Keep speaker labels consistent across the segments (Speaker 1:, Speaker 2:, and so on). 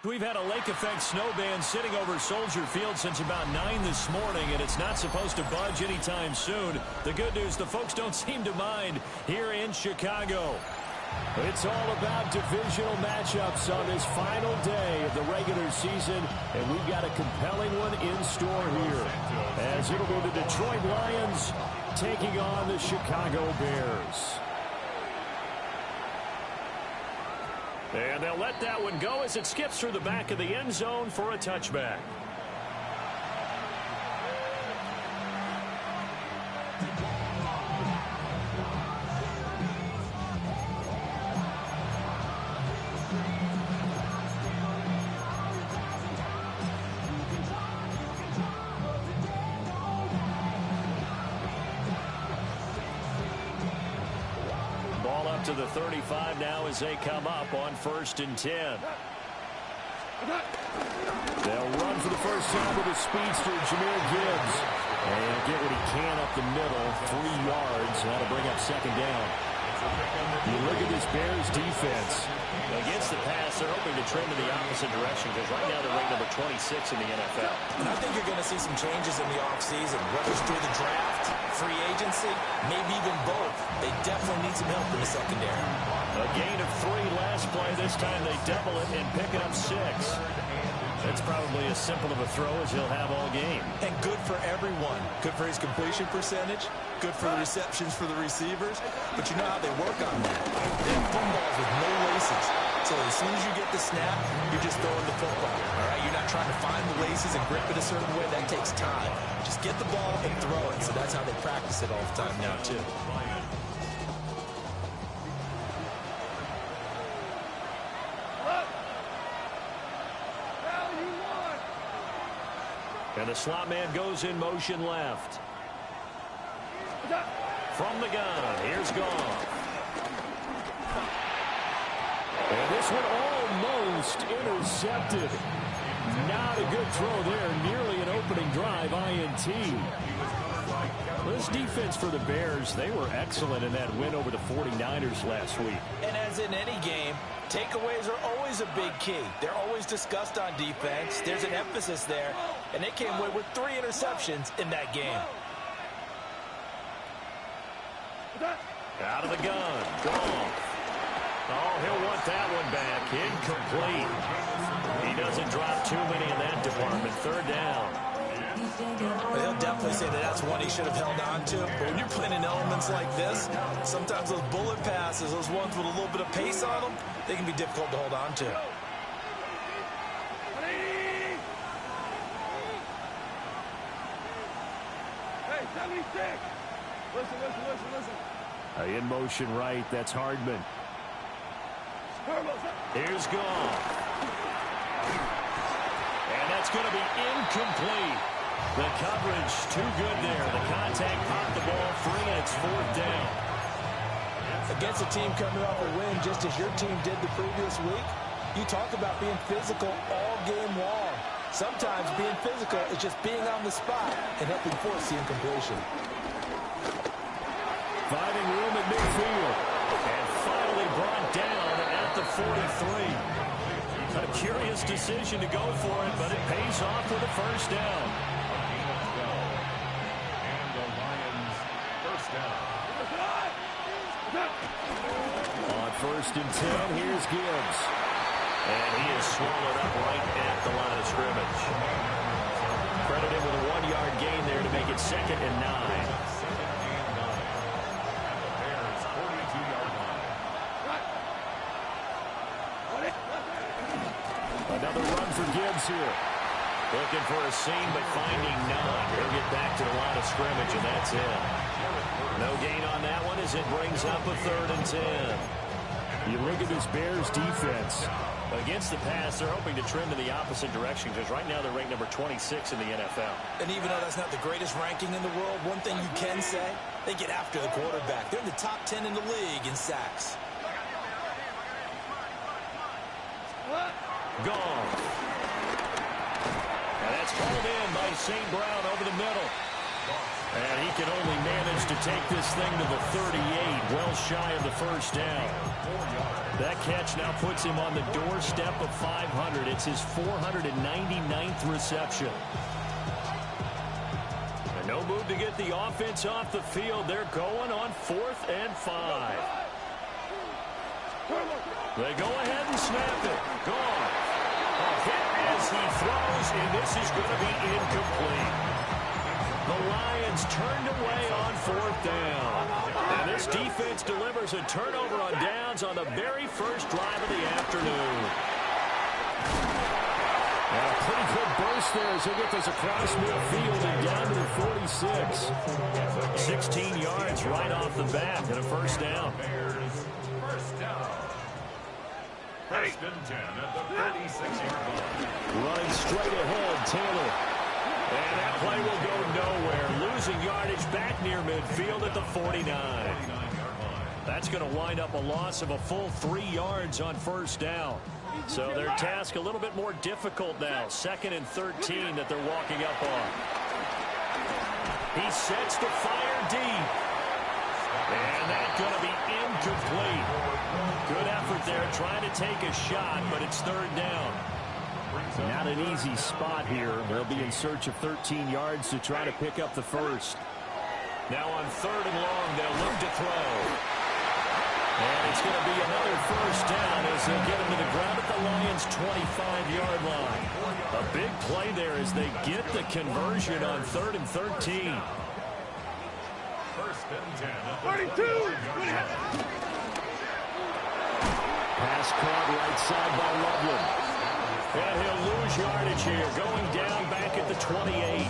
Speaker 1: We've had a lake effect snow band sitting over Soldier Field since about 9 this morning, and it's not supposed to budge anytime soon. The good news, the folks don't seem to mind here in Chicago. It's all about divisional matchups on this final day of the regular season, and we've got a compelling one in store here, as it'll be the Detroit Lions taking on the Chicago Bears. And they'll let that one go as it skips through the back of the end zone for a touchback. To the 35 now as they come up on 1st and 10. They'll run for the first time with a speedster, Jahmyr Gibbs. And get what he can up the middle, 3 yards. That'll bring up 2nd down. You look at this Bears defense. Against the pass, they're hoping to trend in the opposite direction because right now they're ranked number 26 in the NFL.
Speaker 2: And I think you're going to see some changes in the offseason, whether it's through the draft, free agency, maybe even both. They definitely need some help in the secondary.
Speaker 1: A gain of 3 last play. This time they double it and pick up 6. That's probably as simple of a throw as he'll have all game.
Speaker 2: And good for everyone. Good for his completion percentage. Good for the receptions for the receivers. But you know how they work on that. They have footballs with no laces. So as soon as you get the snap, you're just throwing the football. All right, you're not trying to find the laces and grip it a certain way. That takes time. Just get the ball and throw it. So that's how they practice it all the time now, too.
Speaker 1: And the slot man goes in motion left. From the gun, here's Goff. And this one almost intercepted. Not a good throw there. Nearly an opening drive, INT. This defense for the Bears, they were excellent in that win over the 49ers last week.
Speaker 2: And as in any game, takeaways are always a big key. They're always discussed on defense. There's an emphasis there, and they came away with 3 interceptions in that game.
Speaker 1: Out of the gun, Goff. Oh, he'll want that one back. Incomplete. He doesn't drop too many in that department. 3rd down.
Speaker 2: Well, he'll definitely say that that's one he should have held on to. But when you're playing in elements like this, sometimes those bullet passes, those ones with a little bit of pace on them, they can be difficult to hold on to.
Speaker 3: Hey, 76! Listen.
Speaker 1: In motion right, that's Hardman. Here's Goff. And that's going to be incomplete. The coverage too good there. The contact popped the ball free, and it's 4th down.
Speaker 2: Against a team coming off a win just as your team did the previous week, you talk about being physical all game long. Sometimes being physical is just being on the spot and helping force the incompletion.
Speaker 1: Finding room at midfield. And finally brought down at the 43. A curious decision to go for it, but it pays off with a 1st down.
Speaker 3: And the Lions' 1st down.
Speaker 1: On 1st and 10, here's Gibbs. And he is swallowed up right at the line of scrimmage. Credit him with a 1-yard gain there to make it 2nd and 9. Another run for Gibbs here. Looking for a seam, but finding none. He'll get back to the line of scrimmage, and that's it. No gain on that one as it brings up a 3rd and 10.
Speaker 4: You look at this Bears defense.
Speaker 1: Against the pass, they're hoping to trend in the opposite direction because right now they're ranked number 26 in the NFL.
Speaker 2: And even though that's not the greatest ranking in the world, one thing you can say, they get after the quarterback. They're in the top 10 in the league in sacks.
Speaker 1: Gone. And that's hauled in by St. Brown over the middle. And he can only manage to take this thing to the 38, well shy of the first down. That catch now puts him on the doorstep of 500. It's his 499th reception. And no move to get the offense off the field. They're going on 4th and 5. They go ahead and snap it. Gone. A hit as he throws, and this is going to be incomplete. The Lions turned away on 4th down. And this defense delivers a turnover on downs on the very first drive of the afternoon.
Speaker 4: And a pretty good burst there as he gets this across midfield and down to the 46.
Speaker 1: 16 yards right off the bat and a first down.
Speaker 3: First down. First and 10 at the 36-yard line.
Speaker 1: Running straight ahead, Taylor. And that play will go nowhere. Losing yardage back near midfield at the 49. That's going to wind up a loss of a full 3 yards on first down. So their task a little bit more difficult now. 2nd and 13 that they're walking up on. He sets to fire deep. And that's going to be incomplete. Good effort there trying to take a shot, but it's 3rd down.
Speaker 4: Not an easy spot here. They'll be in search of 13 yards to try to pick up the first.
Speaker 1: Now on 3rd and long, they'll look to throw. And it's going to be another first down as they'll get him to the ground at the Lions' 25-yard line. A big play there as they get the conversion on 3rd and 13.
Speaker 3: First and 10. 32.
Speaker 4: Pass caught right side by Loveland.
Speaker 1: And he'll lose yardage here, going down back at the 28.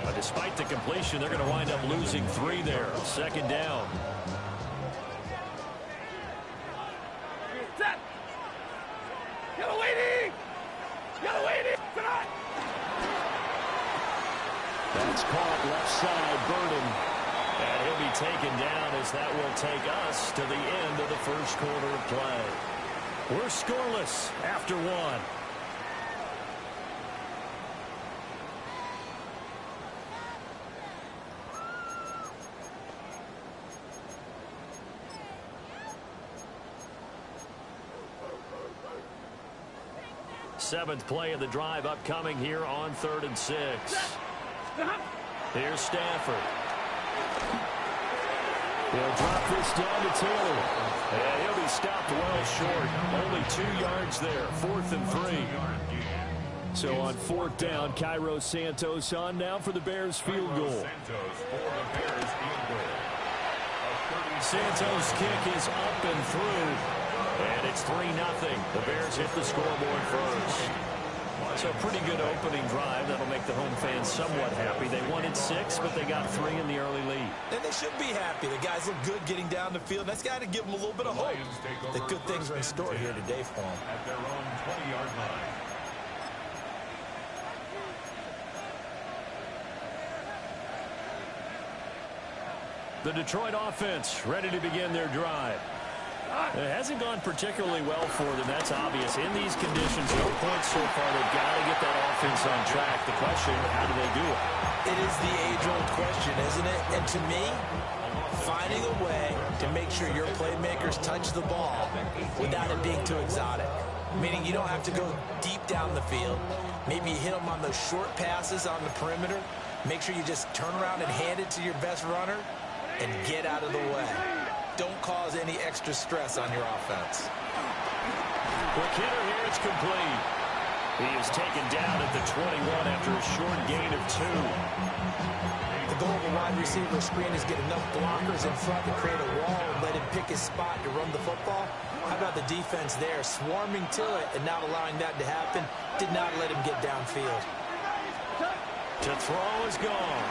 Speaker 1: But despite the completion, they're going to wind up losing 3 there. 2nd down.
Speaker 3: Set. Yellow waiting. Yellow waiting. Tonight.
Speaker 4: That's caught left side, Burden.
Speaker 1: And he'll be taken down as that will take us to the end of the first quarter of play. We're scoreless after 1. Seventh play of the drive upcoming here on 3rd and 6. Here's Stafford.
Speaker 4: He'll drop this down to Taylor.
Speaker 1: And he'll be stopped well short. Only 2 yards there. 4th and 3.
Speaker 4: So on 4th down, Cairo Santos on now for the Bears field goal.
Speaker 1: Santos' kick is up and through. And it's 3-0. The Bears hit the scoreboard first. So pretty good opening drive. That'll make the home fans somewhat happy. They wanted 6, but they got 3 in the early lead.
Speaker 2: And they should be happy. The guys look good getting down the field. That's got to give them a little bit of hope that good things are in store here today for them.
Speaker 3: At their own 20-yard line.
Speaker 1: The Detroit offense ready to begin their drive. It hasn't gone particularly well for them. That's obvious. In these conditions, no points so far. They've got to get that offense on track. The question, how do they do it?
Speaker 2: It is the age-old question, isn't it? And to me, finding a way to make sure your playmakers touch the ball without it being too exotic. Meaning you don't have to go deep down the field. Maybe you hit them on those short passes on the perimeter. Make sure you just turn around and hand it to your best runner and get out of the way. Don't cause any extra stress on your offense.
Speaker 1: Quick hitter here, it's complete. He is taken down at the 21 after a short gain of 2.
Speaker 2: The goal of a wide receiver screen is get enough blockers in front to create a wall and let him pick his spot to run the football. How about the defense there, swarming to it and not allowing that to happen? Did not let him get downfield.
Speaker 1: To throw is gone.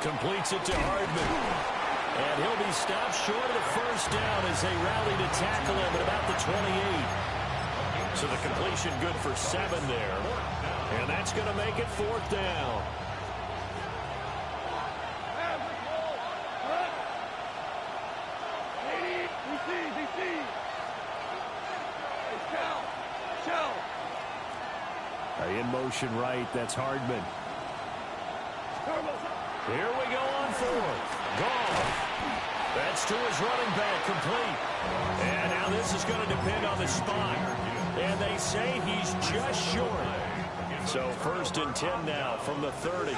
Speaker 1: Completes it to Hardman. And he'll be stopped short of the first down as they rally to tackle him at about the 28. So the completion good for 7 there. And that's going to make it 4th down. In motion right, that's Hardman. Here we go on 4th. Gone. That's to his running back, complete. And now this is going to depend on the spot. And they say he's just short. So 1st and 10 now from the 30.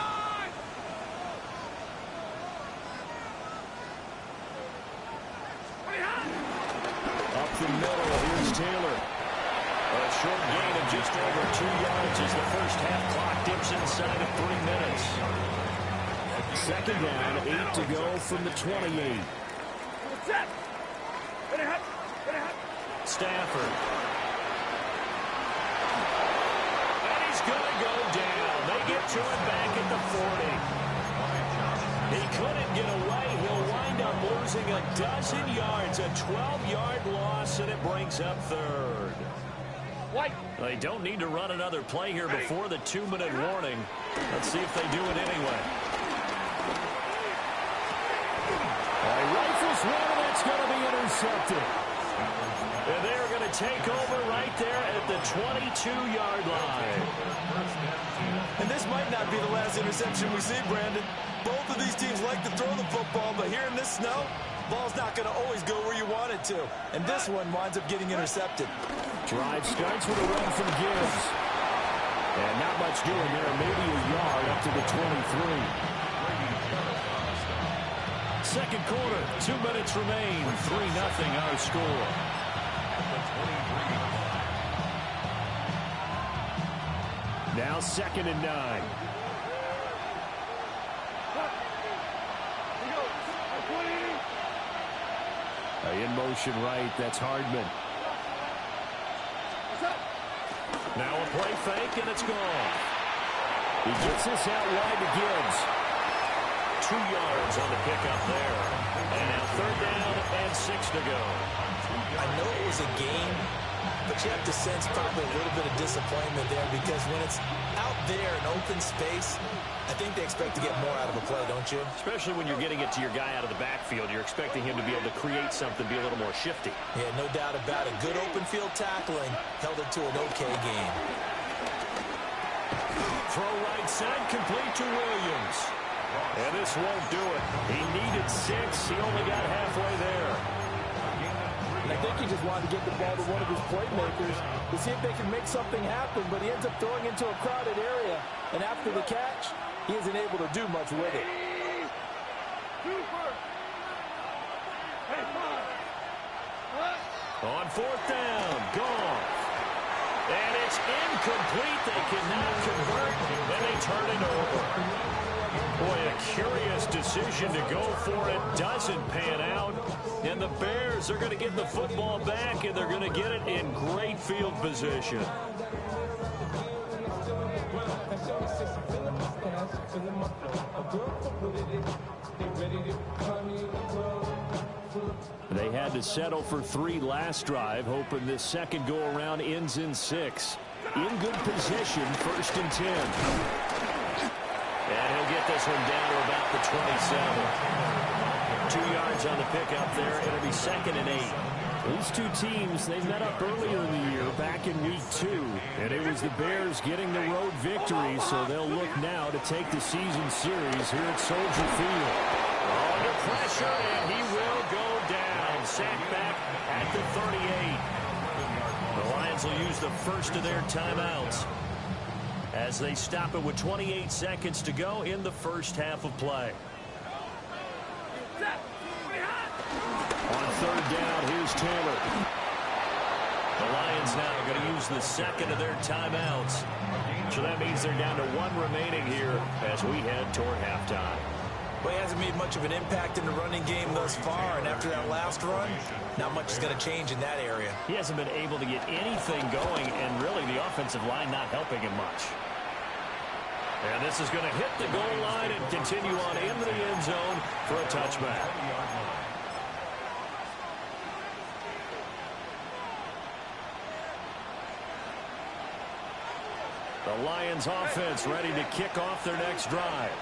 Speaker 1: Up the middle, here's Taylor. A short gain of just over 2 yards as the first half clock dips inside of 3 minutes. 2nd down, 8 to go from the 28. Stafford. And he's going to go down. They get to him back at the 40. He couldn't get away. He'll wind up losing a dozen yards, a 12-yard loss, and it brings up 3rd. They don't need to run another play here before the 2-minute warning. Let's see if they do it anyway. Rifles one, and that's going to be intercepted. And they're going to take over right there at the 22-yard line.
Speaker 2: And this might not be the last interception we see, Brandon. Both of these teams like to throw the football, but here in this snow, ball's not going to always go where you want it to. And this one winds up getting intercepted.
Speaker 4: Drive starts with a run from Gibbs. And not much doing there, maybe a yard up to the 23.
Speaker 1: 2nd quarter, 2 minutes remain. 3-0 our score. Now 2nd and 9. In motion right, that's Hardman. Now a play fake, and it's gone. He gets this out wide to Gibbs. 2 yards on the pickup there. And now 3rd down and 6 to go.
Speaker 2: I know it was a game, but you have to sense probably a little bit of disappointment there because when it's out there in open space, I think they expect to get more out of a play, don't you?
Speaker 1: Especially when you're getting it to your guy out of the backfield. You're expecting him to be able to create something, be a little more shifty.
Speaker 2: Yeah, no doubt about it. Good open field tackling held it to an okay game.
Speaker 1: Throw right side, complete to Williams. And this won't do it. He needed 6. He only got halfway there.
Speaker 5: And I think he just wanted to get the ball to one of his playmakers to see if they can make something happen, but he ends up throwing into a crowded area. And after the catch, he isn't able to do much with it.
Speaker 1: On 4th down, gone. And it's incomplete. They cannot convert, and they turn it over. Boy, a curious decision to go for it. Doesn't pan out. And the Bears are going to get the football back, and they're going to get it in great field position. They had to settle for 3 last drive, hoping this second go-around ends in 6. In good position, 1st and 10. And he'll get this one down to about the 27. 2 yards on the pickup there. It'll be 2nd and 8. These two teams, they met up earlier in the year, back in week 2. And it was the Bears getting the road victory, so they'll look now to take the season series here at Soldier Field. Under pressure, and he will go down. Sacked back at the 38. The Lions will use the first of their timeouts as they stop it with 28 seconds to go in the first half of play. On 3rd down, here's Taylor. The Lions now are going to use the second of their timeouts. So that means they're down to 1 remaining here as we head toward halftime.
Speaker 2: Well, he hasn't made much of an impact in the running game thus far, and after that last run, not much is going to change in that area.
Speaker 1: He hasn't been able to get anything going, and really the offensive line not helping him much. And this is going to hit the goal line and continue on into the end zone for a touchback. The Lions offense ready to kick off their next drive.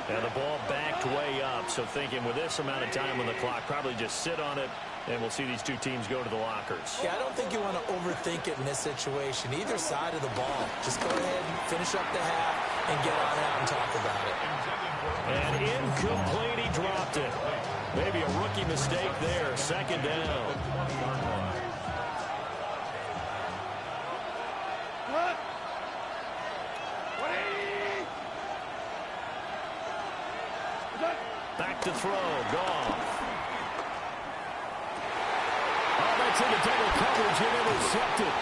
Speaker 1: And the ball backed way up, so thinking with this amount of time on the clock, probably just sit on it, and we'll see these two teams go to the lockers.
Speaker 5: Yeah, I don't think you want to overthink it in this situation. Either side of the ball. Just go ahead and finish up the half and get on out and talk about it.
Speaker 1: And incomplete, he dropped it. Maybe a rookie mistake there, second down. Back to throw, Goff. Oh, that's into double coverage and intercepted.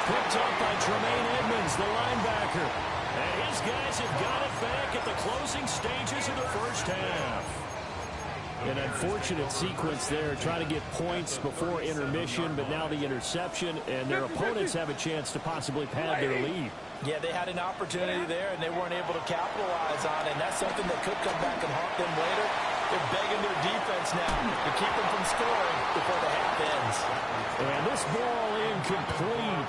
Speaker 1: Picked up by Tremaine Edmonds, the linebacker. And his guys have got it back at the closing stages of the first half.
Speaker 4: An unfortunate sequence there, trying to get points before intermission, but now the interception, and their opponents have a chance to possibly pad their lead.
Speaker 5: Yeah, they had an opportunity there, and they weren't able to capitalize on it, and that's something that could come back and haunt them later. They're begging their defense now to keep them from scoring before the half ends.
Speaker 4: And this ball incomplete.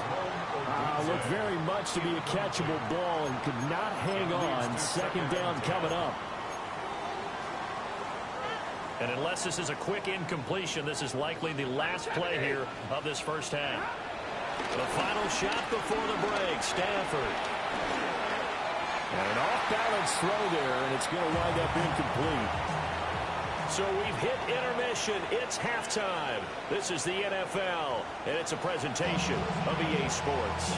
Speaker 4: Looked very much to be a catchable ball and could not hang on. Second down coming up.
Speaker 1: And unless this is a quick incompletion, this is likely the last play here of this first half. The final shot before the break, Stafford.
Speaker 4: And an off-balance throw there, and it's going to wind up incomplete.
Speaker 1: So we've hit intermission. It's halftime. This is the NFL, and it's a presentation of EA Sports.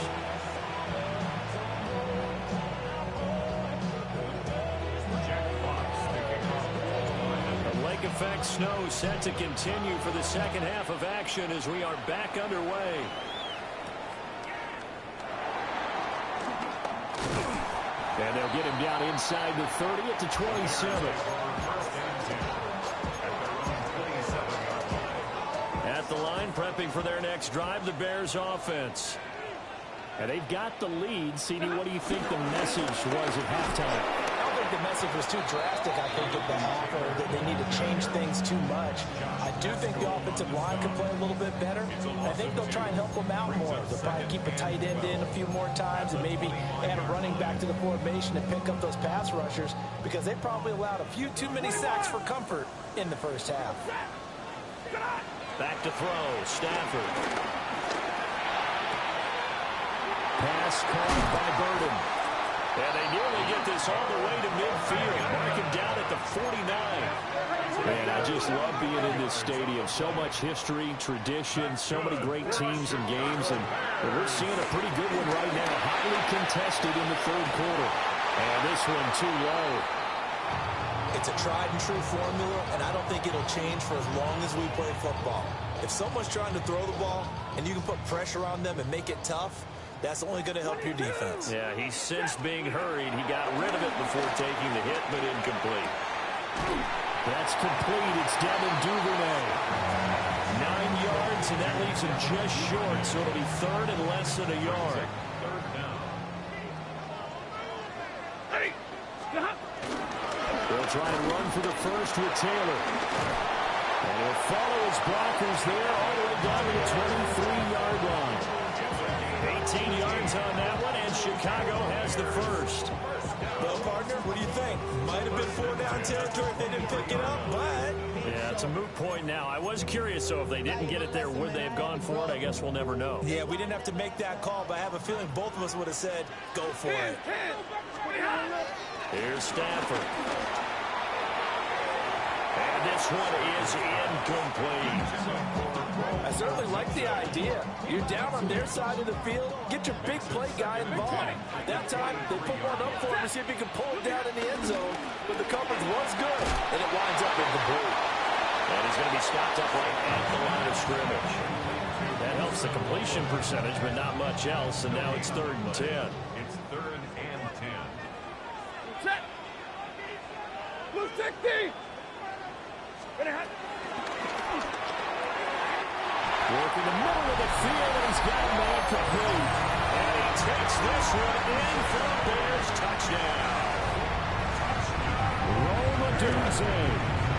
Speaker 1: Lake effect snow set to continue for the second half of action as we are back underway.
Speaker 4: And they'll get him down inside the 30 at the 27.
Speaker 1: At the line, prepping for their next drive, the Bears offense.
Speaker 4: And they've got the lead. CD, what do you think the message was at halftime?
Speaker 5: I don't think the message was too drastic, I think, at the half, or that they need to change things too much. I do think the offensive line can play a little bit better. I think they'll try and help them out more. They'll probably keep a tight end in a few more times and maybe add a running back to the formation and pick up those pass rushers, because they probably allowed a few too many sacks for comfort in the first half.
Speaker 1: Back to throw, Stafford.
Speaker 4: Pass caught by Burden.
Speaker 1: And they nearly get this all the way to midfield. Mark him down at the 49.
Speaker 4: Man, I just love being in this stadium. So much history, tradition, so many great teams and games. And we're seeing a pretty good one right now. Hotly contested in the third quarter. And this one too low.
Speaker 5: It's a tried and true formula, and I don't think it'll change for as long as we play football. If someone's trying to throw the ball and you can put pressure on them and make it tough, that's only going to help your defense.
Speaker 1: Yeah, he's since being hurried. He got rid of it before taking the hit, but incomplete.
Speaker 4: That's complete. It's Devin Duvernay.
Speaker 1: 9 yards, and that leaves him just short, so it'll be third and less than a yard.
Speaker 4: They'll try and run for the first with Taylor. And he'll follow his blockers there all the way down to the 23-yard line.
Speaker 1: 18 yards on that one, and Chicago has the first.
Speaker 5: Well, partner, what do you think? Might have been 4-down territory if they didn't pick it up, but...
Speaker 1: Yeah, it's a moot point now. I was curious, so if they didn't get it there, would they have gone for it? I guess we'll never know.
Speaker 5: Yeah, we didn't have to make that call, but I have a feeling both of us would have said, go for it.
Speaker 1: Here's Stafford. And this one is incomplete.
Speaker 5: I certainly like the idea. You're down on their side of the field. Get your big play guy involved. That time, they put one up for him to see if he can pull it down in the end zone. But the coverage was good, and it winds up incomplete.
Speaker 1: And he's going to be stopped up right at the line of scrimmage. That helps the completion percentage, but not much else. And now it's 3rd and 10.
Speaker 3: It's 3rd and 10.
Speaker 6: Set. Blue 60.
Speaker 4: Working the middle of the field, and he's got him all complete.
Speaker 1: And he takes this one in for a Bears touchdown.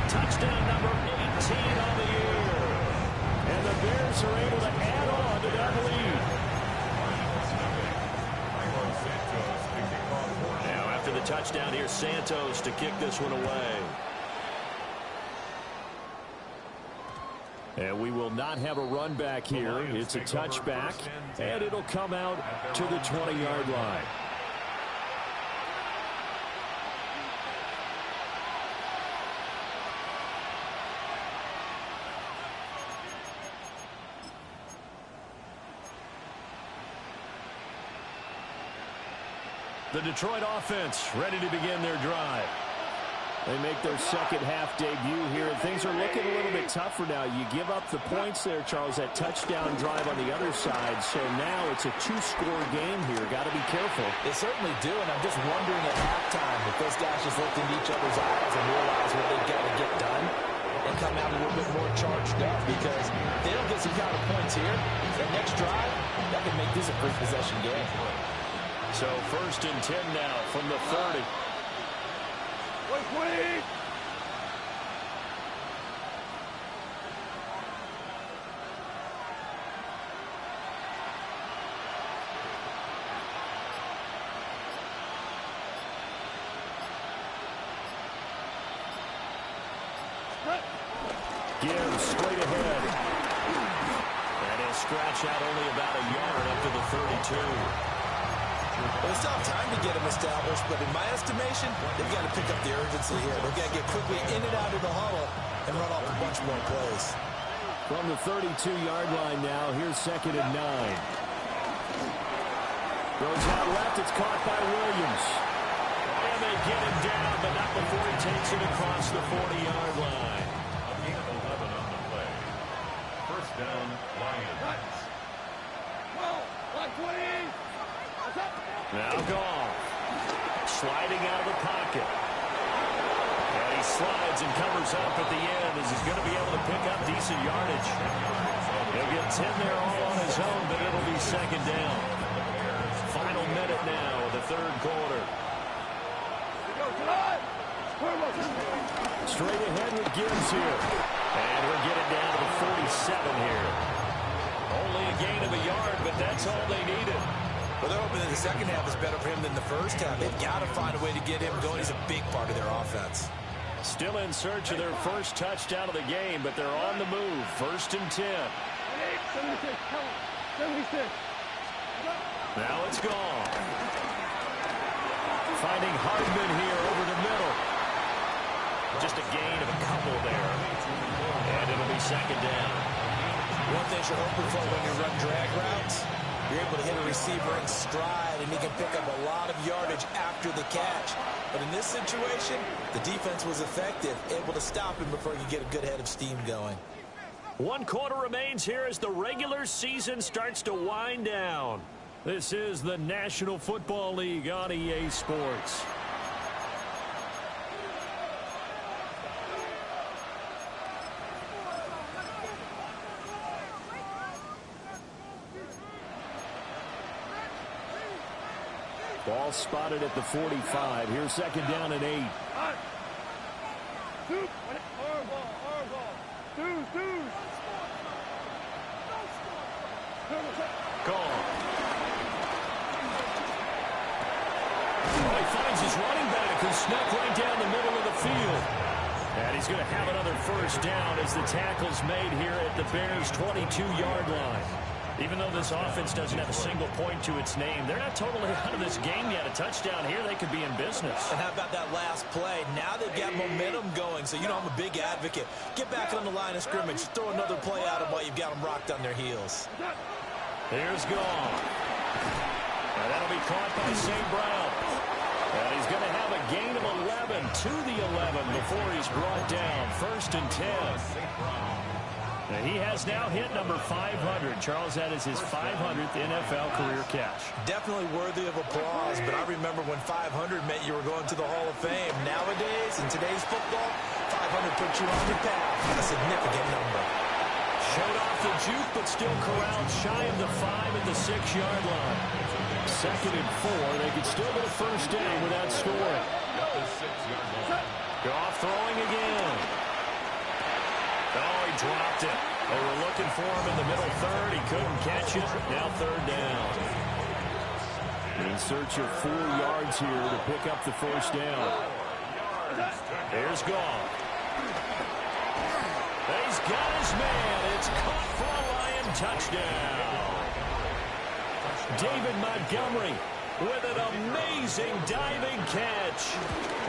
Speaker 1: Touchdown number 18 on the year. And the Bears are able to add on to that lead. Now after the touchdown, here's Santos to kick this one away. And we will not have a run back here. It's a touchback, and it'll come out to the 20-yard line. The Detroit offense ready to begin their drive. They make their second half debut here, and things are looking a little bit tougher now. You give up the points there, Charles, that touchdown drive on the other side. So now it's a two-score game here. Got to be careful.
Speaker 5: They certainly do, and I'm just wondering at halftime if those guys just looked into each other's eyes and realize what they've got to get done and come out a little bit more charged up, because if they don't get some kind of points here, that next drive, that can make this a free possession game.
Speaker 1: So 1st and 10 now from the 30.
Speaker 6: Wait.
Speaker 1: Gibbs straight ahead. And he'll scratch out only about a yard after the 32.
Speaker 2: Well, they still have time to get him established, but in my estimation, they've got to pick up the urgency here. They've got to get quickly in and out of the huddle and run off a bunch more plays.
Speaker 1: From the 32-yard line now, here's 2nd and 9. Goes out left, it's caught by Williams. And they get him down, but not before he takes it across the 40-yard line.
Speaker 3: A gain of 11 on the play. First down, Lions.
Speaker 1: Now Goff, sliding out of the pocket. And he slides and covers up at the end as he's going to be able to pick up decent yardage. He'll get 10 there all on his own, but it'll be 2nd down. Final minute now of the 3rd quarter. Straight ahead with Gibbs here. And we're getting down to the 47 here. Only a gain of a yard, but that's all they needed.
Speaker 2: Well, they're hoping that the second half is better for him than the first half. They've got to find a way to get him going. He's a big part of their offense.
Speaker 1: Still in search of their first touchdown of the game, but they're on the move. 1st and 10.
Speaker 6: 76.
Speaker 1: Now it's gone. Finding Hardman here over the middle. Just a gain of a couple there. And it'll be 2nd down.
Speaker 2: One thing you're hoping for when you run drag routes, you're able to hit a receiver in stride, and he can pick up a lot of yardage after the catch. But in this situation, the defense was effective, able to stop him before he could get a good head of steam going.
Speaker 1: 1 quarter remains here as the regular season starts to wind down. This is the National Football League on EA Sports. Ball spotted at the 45. Here's 2nd down and 8. Gone. He finds his running back who snuck right down the middle of the field. And he's going to have another 1st down as the tackle's made here at the Bears' 22-yard line. Even though this offense doesn't have a single point to its name, they're not totally out of this game yet. A touchdown here, they could be in business.
Speaker 2: And how about that last play? Now they've got momentum going, so you know I'm a big advocate. Get back on the line of scrimmage. Throw another play at them while you've got them rocked on their heels.
Speaker 1: Here's Gone. And that'll be caught by St. Brown. And he's going to have a gain of 11 to the 11 before he's brought down. 1st and 10. And he has now hit number 500. Charles, that is his 500th NFL career catch.
Speaker 2: Definitely worthy of applause, but I remember when 500 meant you were going to the Hall of Fame. Nowadays, in today's football, 500 puts you on your path. A significant number.
Speaker 1: Showed off off the juke, but still corralled shy of the 5 at the 6-yard line. 2nd and 4. They could still get a first down without scoring. Goff throwing again. Oh, he dropped it. They were looking for him in the middle third. He couldn't catch it. Now 3rd down. In search of 4 yards here to pick up the first down. Here's Goff. He's got his man. It's caught for a Lion touchdown. David Montgomery with an amazing diving catch.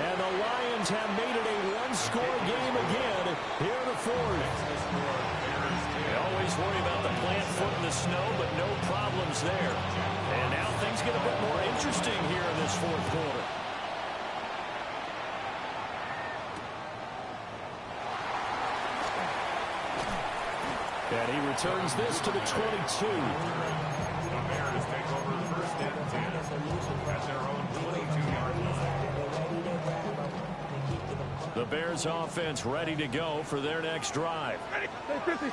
Speaker 1: And the Lions have made it a one-score game again here in the 4th. They always worry about the plant foot in the snow, but no problems there. And now things get a bit more interesting here in this 4th quarter. And he returns this to the 22.
Speaker 3: The Bears take over 1st and 10 at their own 22-yard line.
Speaker 1: The Bears offense ready to go for their next drive.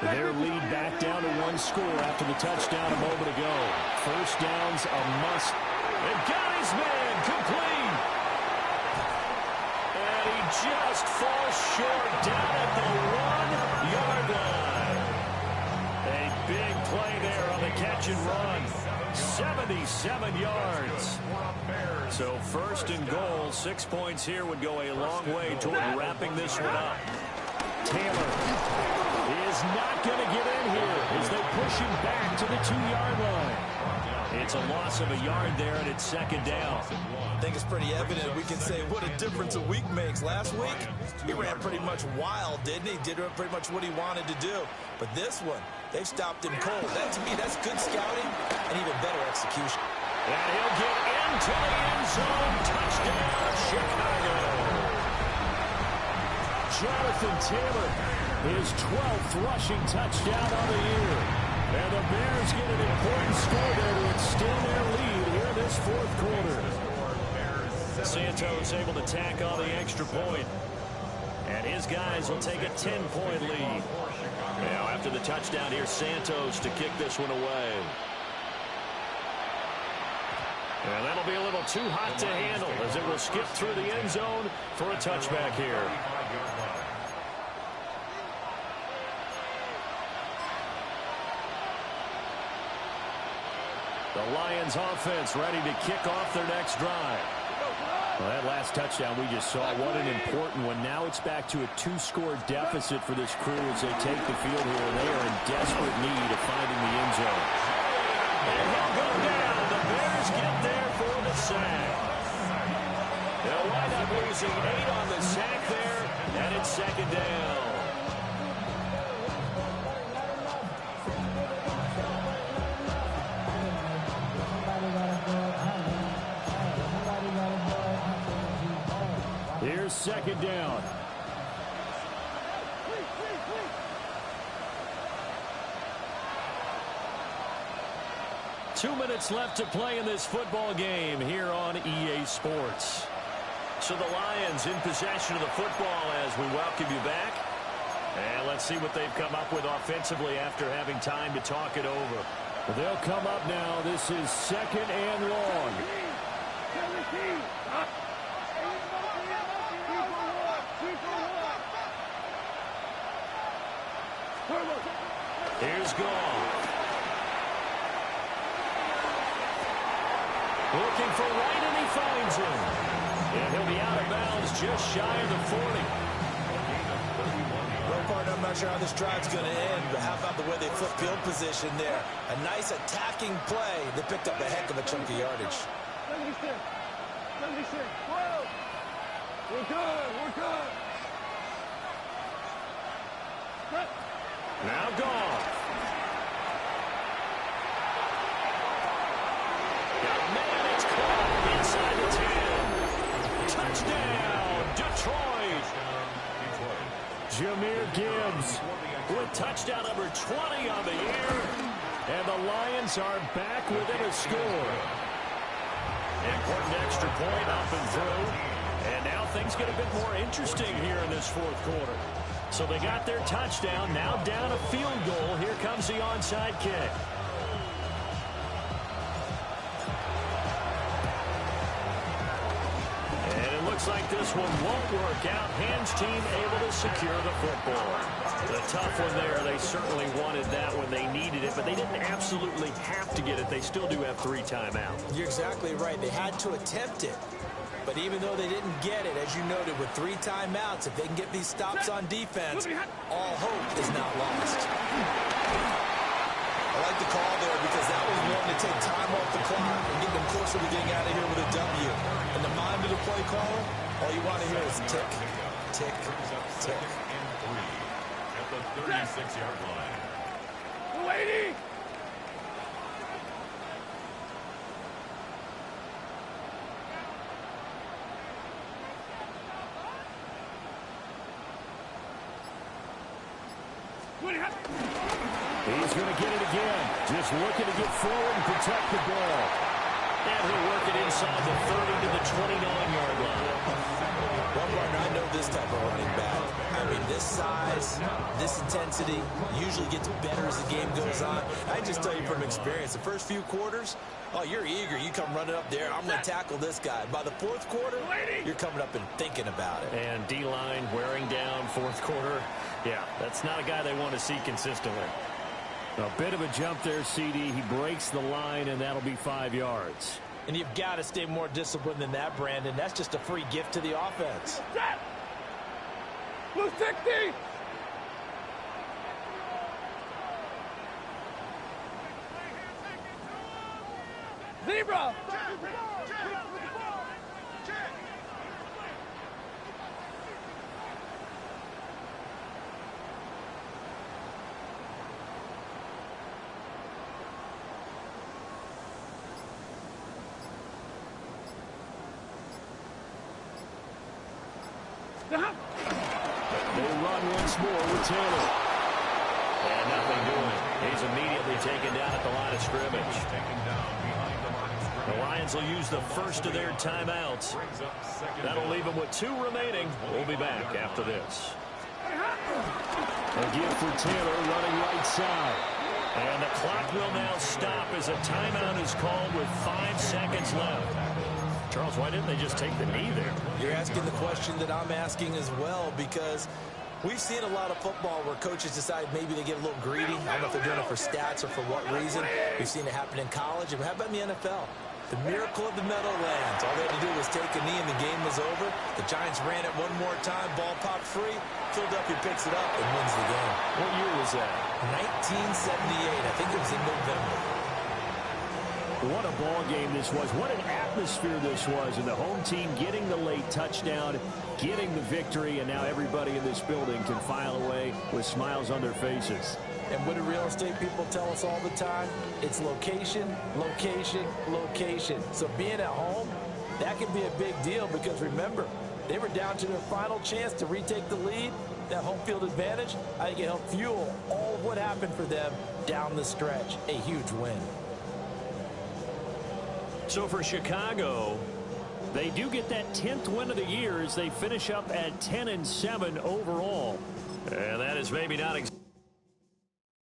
Speaker 1: Their lead back down to 1 score after the touchdown a moment ago. First down's a must. They've got his man complete. And he just falls short down at the 1-yard line. A big play there on the catch and run. 77 yards. So 1st and goal, 6 points here would go a long way toward wrapping this one up. Taylor is not going to get in here as they push him back to the 2-yard line. It's a loss of a yard there, and it's 2nd down.
Speaker 2: I think it's pretty evident. We can say what a difference a week makes. Last week, he ran pretty much wild, didn't he? Did pretty much what he wanted to do. But this one, they've stopped him cold. That, to me, that's good scouting and even better execution.
Speaker 1: And he'll get into the end zone. Touchdown, Chicago. Jonathan Taylor, his 12th rushing touchdown on the year. And the Bears get an important score there to extend their lead here in this 4th quarter. Santos able to tack on the extra point. And his guys will take a 10-point lead. Now after the touchdown, here's Santos to kick this one away. And that'll be a little too hot to handle as it will skip through the end zone for a touchback here. The Lions offense ready to kick off their next drive. Well, that last touchdown we just saw, what an important one. Now it's back to a 2-score deficit for this crew as they take the field here, and they are in desperate need of finding the end zone. And he'll go down. The Bears get there for the sack. They'll wind up losing 8 on the sack there, and it's 2nd down. Here's 2nd down. Two minutes left to play in this football game here on EA Sports. So the Lions in possession of the football as we welcome you back. And let's see what they've come up with offensively after having time to talk it over. They'll come up now. This is 2nd and long. Here's Goff. Looking for Wright, and he finds him. And he'll be out of bounds just shy of the 40.
Speaker 2: Well, partner, I'm not sure how this drive's going to end, but how about the way they flip field position there? A nice attacking play. They picked up a heck of a chunk of yardage.
Speaker 6: 76. 76. 12. We're good. We're good.
Speaker 1: Now Goff. Got a man, it's caught inside the 10. Touchdown, Detroit. Jahmyr Gibbs with touchdown number 20 on the year. And the Lions are back within a score. Important extra point up and through. And now things get a bit more interesting here in this 4th quarter. So they got their touchdown. Now down a field goal. Here comes the onside kick. And it looks like this one won't work out. Hands team able to secure the football. The tough one there. They certainly wanted that when they needed it, but they didn't absolutely have to get it. They still do have 3 timeouts.
Speaker 5: You're exactly right. They had to attempt it. But even though they didn't get it, as you noted, with 3 timeouts, if they can get these stops on defense, all hope is not lost.
Speaker 2: I like the call there because that was one to take time off the clock and get them closer to getting out of here with a W. In the mind of the play caller, all you want to hear is tick, tick, tick.
Speaker 3: At the 36-yard line.
Speaker 6: Lady!
Speaker 1: He's going to get it again. Just looking to get forward and protect the ball. And he'll work it inside the 30 to the 29-yard line.
Speaker 5: Well, partner, I know this type of running back. I mean, this size, this intensity usually gets better as the game goes on. I just tell you from experience, the first few quarters, oh, you're eager. You come running up there. I'm going to tackle this guy. By the 4th quarter, you're coming up and thinking about it.
Speaker 1: And D-line wearing down 4th quarter. Yeah, that's not a guy they want to see consistently. A bit of a jump there, CD. He breaks the line, and that'll be 5 yards.
Speaker 5: And you've got to stay more disciplined than that, Brandon. That's just a free gift to the offense.
Speaker 6: Blue 60! Zebra!
Speaker 1: They run once more with Taylor. And nothing doing. He's immediately taken down at the line of scrimmage. The Lions will use the first of their timeouts. That'll leave them with 2 remaining. We'll be back after this. A gift for Taylor running right side. And the clock will now stop as a timeout is called with 5 seconds left. Charles, why didn't they just take the knee there?
Speaker 5: You're asking the question that I'm asking as well, because we've seen a lot of football where coaches decide maybe they get a little greedy. I don't know if they're doing it for stats or for what reason. We've seen it happen in college. And how about in the NFL? The miracle of the Meadowlands. All they had to do was take a knee and the game was over. The Giants ran it one more time. Ball popped free. Philadelphia picks it up and wins the game.
Speaker 1: What year was that?
Speaker 5: 1978. I think it was in November.
Speaker 1: What a ball game this was. What an atmosphere this was. And the home team getting the late touchdown, getting the victory, and now everybody in this building can file away with smiles on their faces.
Speaker 5: And what do real estate people tell us all the time? It's location, location, location. So being at home, that can be a big deal because remember, they were down to their final chance to retake the lead. That home field advantage, I think it helped fuel all of what happened for them down the stretch. A huge win.
Speaker 1: So for Chicago, they do get that 10th win of the year as they finish up at 10-7 overall. And that is maybe not exactly